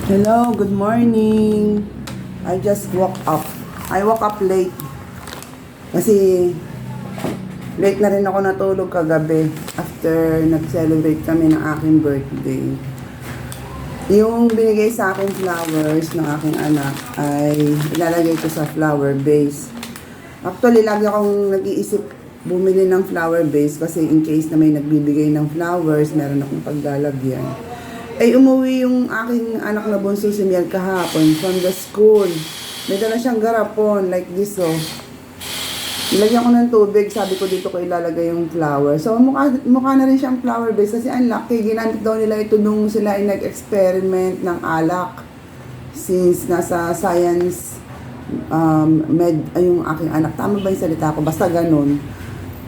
Hello, good morning. I just woke up. I woke up late. Kasi late na rin ako natulog kagabi after nag-celebrate kami ng aking birthday. Yung binigay sa akin flowers ng aking anak ay ilalagay ko sa flower vase. Actually, lagi akong nag-iisip bumili ng flower vase kasi in case na may nagbibigay ng flowers, meron akong paglalagyan. Ay umuwi yung aking anak na bunso si Miel kahapon from the school. May dala siyang garapon like this oh. Nilagyan ko ng tubig, sabi ko dito ko ilalagay yung flower. So mukha na rin siyang flower base kasi ang laki. Ginamit daw nila ito nung sila ay nag-experiment ng alak. Since nasa science yung aking anak, tama ba yung salita ko? Basta ganun.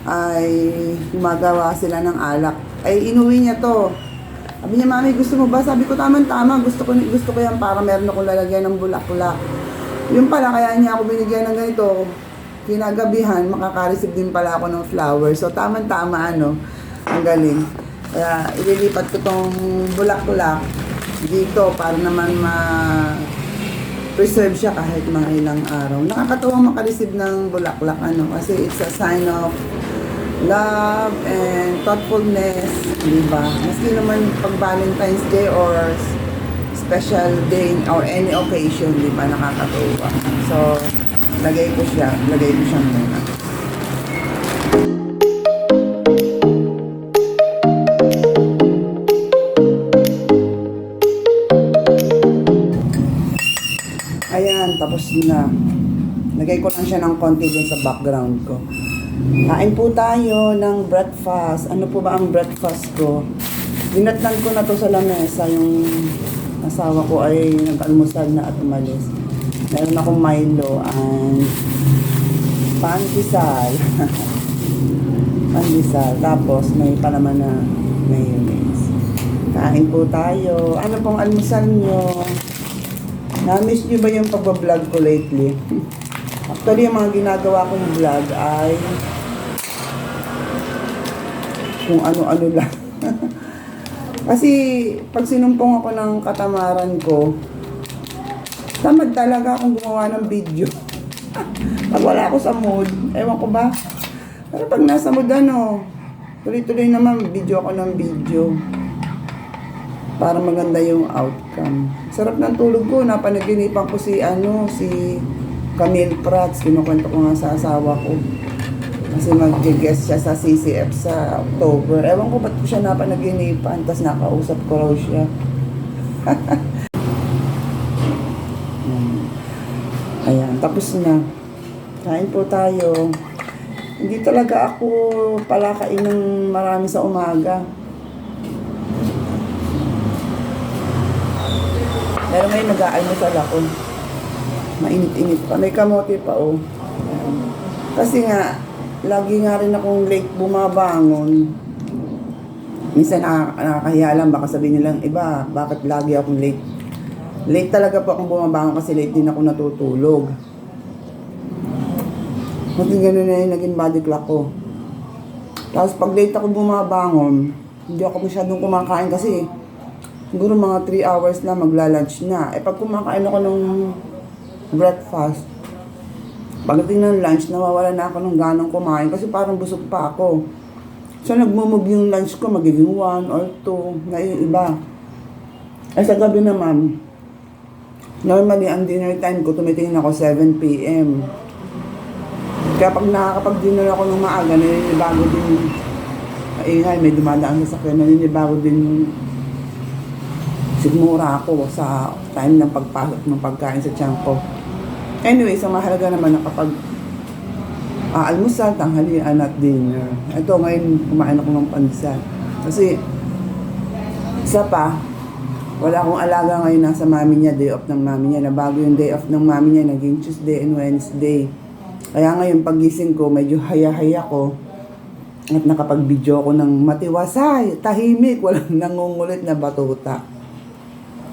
Ay gumagawa sila ng alak. Ay inuwi niya to. Sabi niya, Mami, gusto mo ba? Sabi ko, tama, gusto ko yan para meron akong lalagyan ng bulaklak. Yung pala, kaya niya ako binigyan ng ganito, kinagabihan, makaka-receive din pala ako ng flowers. So, tama, ang galing. Kaya, ililipat ko tong bulaklak dito para naman preserve siya kahit mga ilang araw. Nakakatuwang makareceive ng bulaklak, kasi it's a sign of love and thoughtfulness, diba? Maski naman pag Valentine's Day or special day or any occasion, diba? Nakakatuwa. So, lagay ko siya muna. Ayan, tapos na. Lagay ko lang siya ng konti dun sa background ko. Kain po tayo ng breakfast. Ano po ba ang breakfast ko? Dinatnan ko na to sa lamesa. Yung asawa ko ay nag-almusal na at umalis. Meron akong Milo and pandesal. Pandesal. Tapos may palaman na mayonnaise. Kain po tayo. Ano pong almusal nyo? Na-miss nyo ba yung pag-vlog ko lately? Actually, yung mga ginagawa kong vlog ay kung ano-ano lang. Kasi, pag sinumpong ako ng katamaran ko, tamad talaga akong gumawa ng video. Pag wala ako sa mood, ewan ko ba? Pero pag nasa mood, tuloy-tuloy naman, video ako ng video. Para maganda yung outcome. Sarap ng tulog ko, napanaginipan ko si Camille Prats, kinukwento ko nga sa asawa ko. Kasi mag-guest siya sa CCF sa October. Ewan ko ba't ko siya napanaginipan, tapos nakausap ko raw siya. Ayan, tapos na. Kain po tayo. Hindi talaga ako palakain ng marami sa umaga. Pero ngayon nag-aalmusal ako. Mainit-init pa. May kamote pa, oh. Kasi nga, lagi nga rin akong late bumabangon. Minsan nakakahiya lang, baka sabihin nilang iba, bakit lagi akong late? Late talaga po akong bumabangon kasi late din ako natutulog. Kasi gano'n na yung naging body clock ko. Tapos pag late ako bumabangon, hindi ako masyadong kumakain kasi siguro mga 3 hours na magla-lunch na. Pag kumakain ako ng breakfast, pagdating ng lunch, nawawala na ako ng ganang kumain kasi parang busog pa ako. So, nagmumove yung lunch ko, magiging 1 or 2 na yung iba. Sa gabi naman, normally, ang dinner time ko, tumitingin ako 7 p.m. Kaya pag nakakapag-dinner ako ng maaga, naninibago din maingay, may dumadaan sa sakyan, naninibago din sigmura ako sa time ng pagpasok ng pagkain sa tiyan ko. Anyway, ang mahalaga naman na kapag almusal, tanghalian at dinner. Ito, ngayon kumain ako ng pandesal. Kasi, isa pa, wala akong alaga ngayon nasa mami niya, day off ng mami niya. Nabago yung day off ng mami niya, naging Tuesday and Wednesday. Kaya ngayon, pagising ko, medyo haya-haya ko. At nakapag-video ko ng matiwasay, tahimik, walang nangungulit na batuta.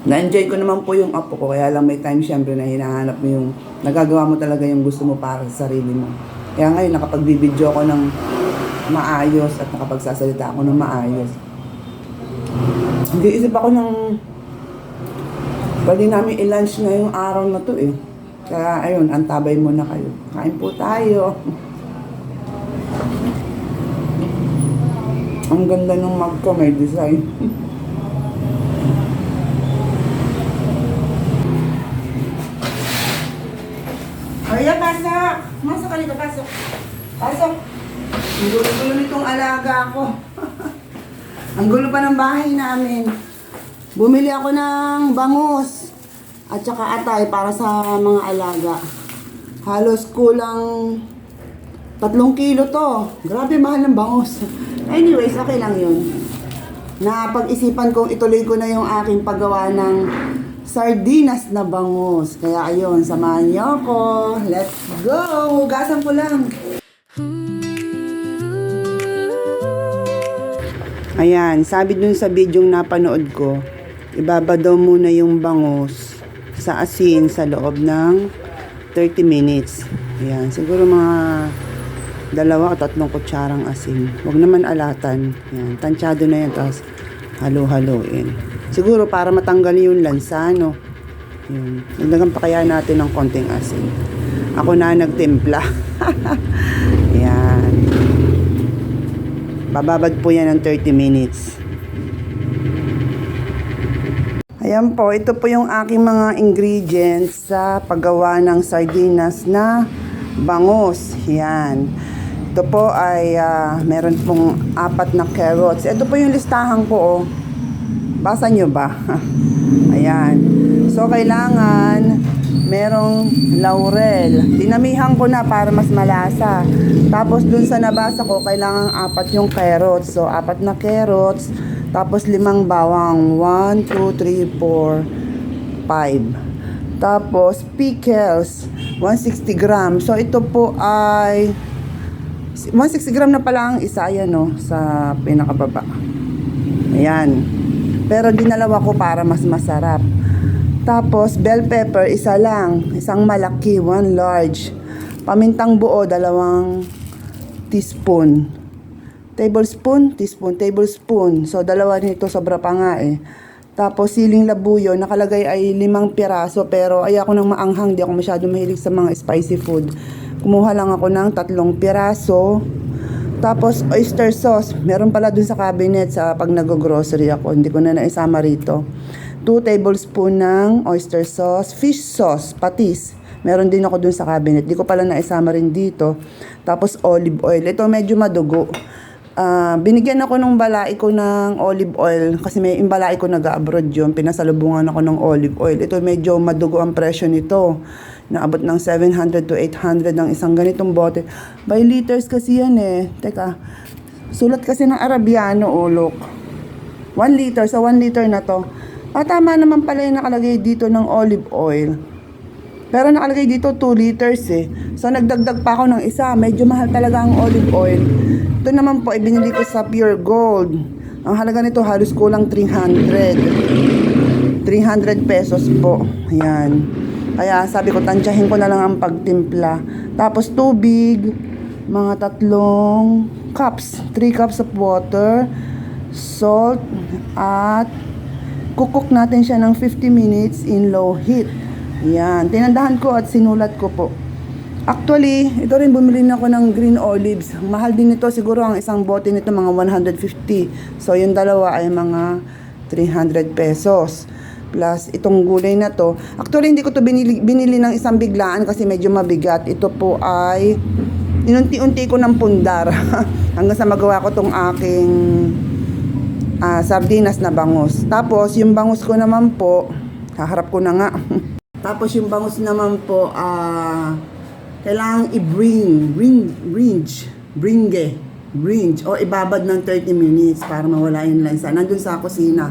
Na-enjoy ko naman po yung apo ko, kaya lang may time syempre na hinahanap mo yung nagagawa mo talaga yung gusto mo para sa sarili mo. Kaya ngayon nakapagbibideo ko ng maayos at nakapagsasalita ako ng maayos. Hindi isip ako ng Pwede namin i-lunch ngayong araw na to eh. Kaya ayun, antabay muna kayo. Kain po tayo. Ang ganda ng mug ko, may design. Ayan, pasok! Masok ka dito, pasok. Pasok! Ang gulo-gulo nitong alaga ko. Ang gulo pa ng bahay namin. Bumili ako ng bangus at saka atay para sa mga alaga. Halos kulang 3 kilo to. Grabe mahal ng bangus. Anyways, okay lang yun. Napag-isipan kong ituloy ko na yung aking paggawa ng sardinas na bangus. Kaya ayun, samahan niyo ako. Let's go! Hugasan ko lang. Ayan, sabi dun sa bidyong napanood ko, ibaba daw muna yung bangus sa asin sa loob ng 30 minutes. Ayan, siguro mga 2 o 3 kutsarang asin. Huwag naman alatan. Ayan, tansyado na yan, tapos halo-haloin. Siguro para matanggal yung lansa, no? Ayan, nagdagan pa kaya natin ng konting asin. Ako na nagtimpla. Ayan. Bababad po yan ng 30 minutes. Ayan po, ito po yung aking mga ingredients sa paggawa ng sardinas na bangus. Yan. Ito po ay meron pong 4 na carrots. Ito po yung listahan ko. Oh. Basa nyo ba? Ayan. So, kailangan merong laurel. Dinamihan ko na para mas malasa. Tapos, dun sa nabasa ko, kailangan 4 yung carrots. So, 4 na carrots. Tapos 5 bawang. 1, 2, 3, 4, 5. Tapos pickles. 160 grams. So ito po ay 160 gram na pala ang isa. Yan no, sa pinakababa. Ayan. Pero dinalawa ko para mas masarap. Tapos bell pepper, isa lang. Isang malaki, 1 large. Pamintang buo, 2 teaspoon. Tablespoon. So, 2 nito, sobra pa nga eh. Tapos, siling labuyo, nakalagay ay 5 piraso. Pero, ayoko nang maanghang, di ako masyado mahilig sa mga spicy food. Kumuha lang ako ng 3 piraso. Tapos, oyster sauce. Meron pala dun sa cabinet sa pag nag-grocery ako. Hindi ko na naisama rito. 2 tablespoon ng oyster sauce. Fish sauce, patis. Meron din ako dun sa cabinet. Di ko pala naisama rin dito. Tapos, olive oil. Ito medyo madugo. Binigyan ako ng balai ko ng olive oil kasi may balai ko nag-abroad yun, pinasalubungan ako ng olive oil. Ito medyo madugo ang presyo nito, naabot ng 700 to 800 ng isang ganitong bote. By liters kasi yan eh. Teka, sulat kasi ng Arabiano, look, 1 liter, so 1 liter na to. Tama naman pala yung nakalagay dito ng olive oil, pero nakalagay dito 2 liters eh. So nagdagdag pa ako ng isa. Medyo mahal talaga ang olive oil. Ito naman po, ibinili ko sa Pure Gold. Ang halaga nito halos kulang 300 pesos po. Ayan. Kaya sabi ko, tansyahin ko na lang ang pagtimpla. Tapos tubig, mga 3 cups. 3 cups of water, salt, at kukuk natin siya ng 50 minutes in low heat. Yan, tinandahan ko at sinulat ko po. Actually, ito rin bumili na ako ng green olives. Mahal din ito, siguro ang isang bote nito mga 150. So yung dalawa ay mga 300 pesos. Plus itong gulay na to. Actually, hindi ko to binili ng isang biglaan kasi medyo mabigat. Ito po ay inunti-unti ko ng pundar hanggang sa magawa ko tong aking sardinas na bangus. Tapos yung bangus ko naman po, haharap ko na nga. Tapos yung bangus naman po, kailangang i-bringe o ibabad ng 30 minutes para mawala yung lansa. Nandun sa kusina.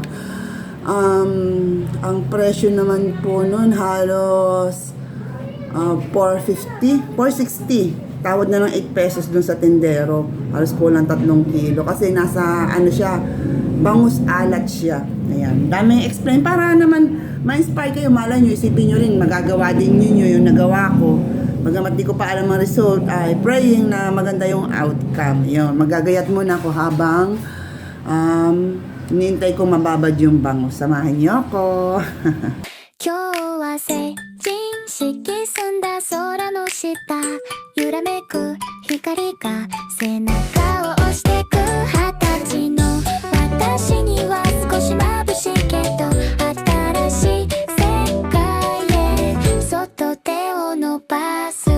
Ang presyo naman po nun halos 460. Tawad na ng 8 pesos dun sa tindero. Halos kulang 3 kilo. Kasi nasa siya, bangus alat siya. Ayan. Daming explain para naman ma-inspire kayo. Malay nyo, isipin nyo rin, magagawa din nyo yung nagawa ko. Bagamat di ko pa alam ang result, ay praying na maganda yung outcome. Yun, magagayat muna ako habang hinihintay ko mababad yung bangus. Samahan niyo ako. 今日は成人式澄んだ空の下揺らめく光が背中を押してく20歳の私には少し眩しいけど新しい世界へそっと手を伸ばす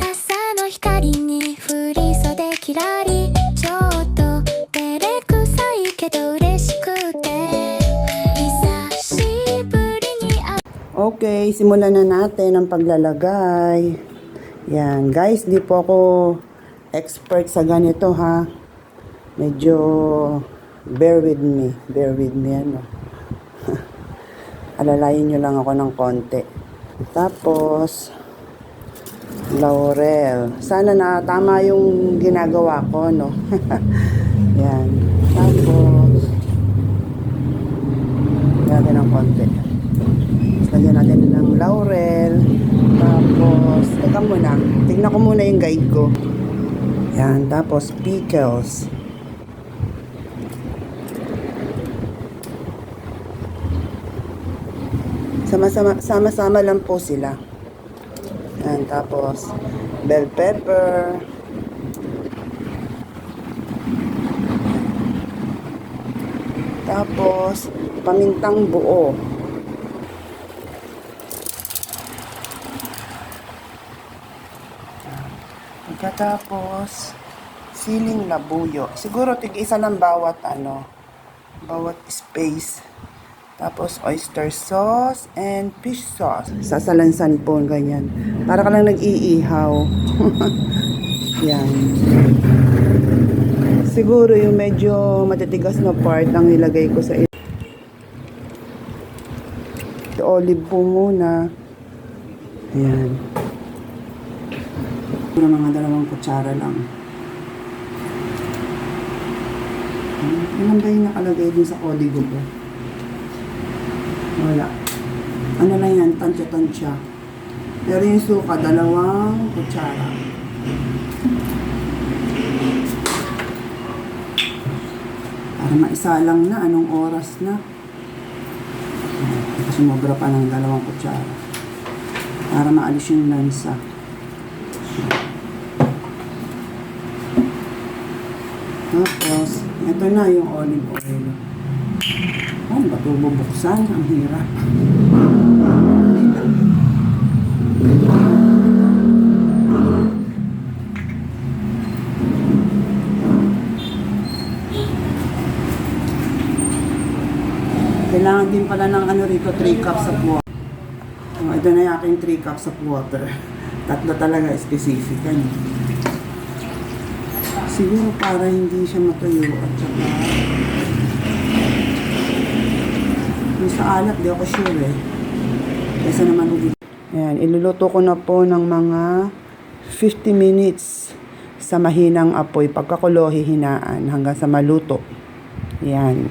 朝の光に振り袖キラリちょっと照れくさいけど嬉しくて久しぶりに会うOkay, simulan na natin ang paglalagay. Yan, guys, di po ako expert sa ganito ha. Medyo bear with me, ano. Alalayin nyo lang ako ng konti. Tapos, laurel. Sana na tama yung ginagawa ko, no? Yan. Tapos, lagyan ng konti. Lagyan natin ng laurel. Tapos, teka muna. Tignan ko muna yung guide ko. Yan. Tapos, pickles. Sama-sama lang po sila. Yan. Tapos, bell pepper. Tapos, pamintang buo. Pagkatapos, siling labuyo. Siguro tig-isa ng bawat bawat space. Tapos oyster sauce and fish sauce. Sasalansan po ganyan. Para ka lang nag-iihaw. Yan. Siguro yung medyo matitigas na part ang nilagay ko sa olive po muna. Ayan. Puro mga 2 kutsara lang. Ilan ba yung nakalagay din sa olive ko? Wala. Ano lang yan? Tansya-tansya. Pero yung suka, 2 kutsara. Para maisa lang na. Anong oras na? Kasi sumobra pa ng 2 kutsara. Para maalis yung lansa. Tapos, ito na yung olive oil. Oh, ba't bubuksan? Ang hirap. Kailangan din pala ng rito, 3 cups of water. Oh, ito na yung aking 3 cups of water. 3 talaga, specific. Siguro para hindi siya matuyo at saka yung sa alat, di ako sure eh. Kaysa naman ulit. Ayan, iluluto ko na po ng mga 50 minutes sa mahinang apoy. Pagkakulo, hihinaan hanggang sa maluto. Ayan.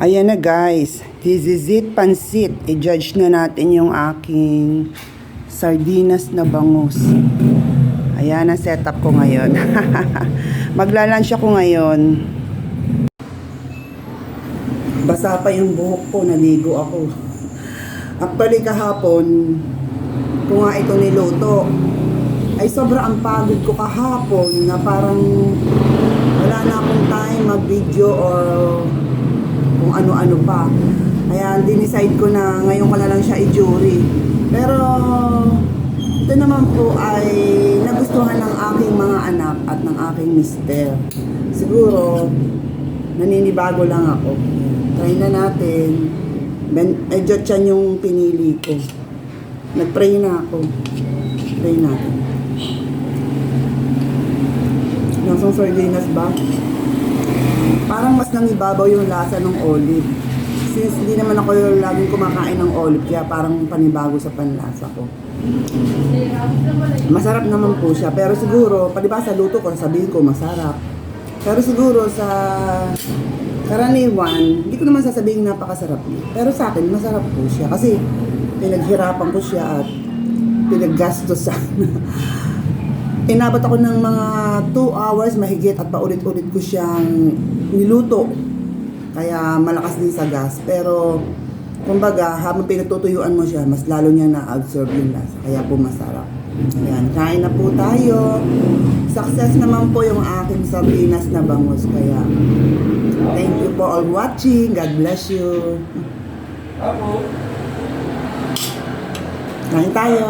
Ayan na guys, this is it, pansit. I-judge na natin yung aking sardinas na bangus. Ayan ang setup ko ngayon. Magla-lunch ako ngayon. Basa pa yung buhok ko, naligo ako. Actually kahapon, kung nga ito niluto, ay sobra ang pagod ko kahapon na parang wala na akong time mag-video or kung ano-ano pa. Kaya dinicide ko na ngayon ko na lang siya i-jury. Pero ito naman po ay nagustuhan ng aking mga anak at ng aking mister. Siguro naninibago lang ako. Try na natin. Medyo tiyan yung pinili ko. Nag-pray na ako. Pray natin. Lasang sardinas ba? Parang mas nangibabaw yung lasa ng olive. Since hindi naman ako yung laging kumakain ng olive, kaya parang panibago sa panlasa ko. Masarap naman po siya, pero siguro, paliba sa luto ko, sabihin ko masarap. Pero siguro sa karaniwan, hindi ko naman sasabihin napakasarap niya. Pero sa akin, masarap po siya. Kasi pinaghirapan ko siya at pinaggastosan. Inabot ako ng mga 2 hours mahigit at paulit-ulit ko siyang niluto. Kaya malakas din sa gas. Pero, kumbaga, habang pinagtutuyuan mo siya, mas lalo niya na-absorb yung lasa. Kaya po masarap. Ayan, kain na po tayo. Success naman po yung aking sardinas na bangus. Kaya, thank you for all watching. God bless you. Kain tayo.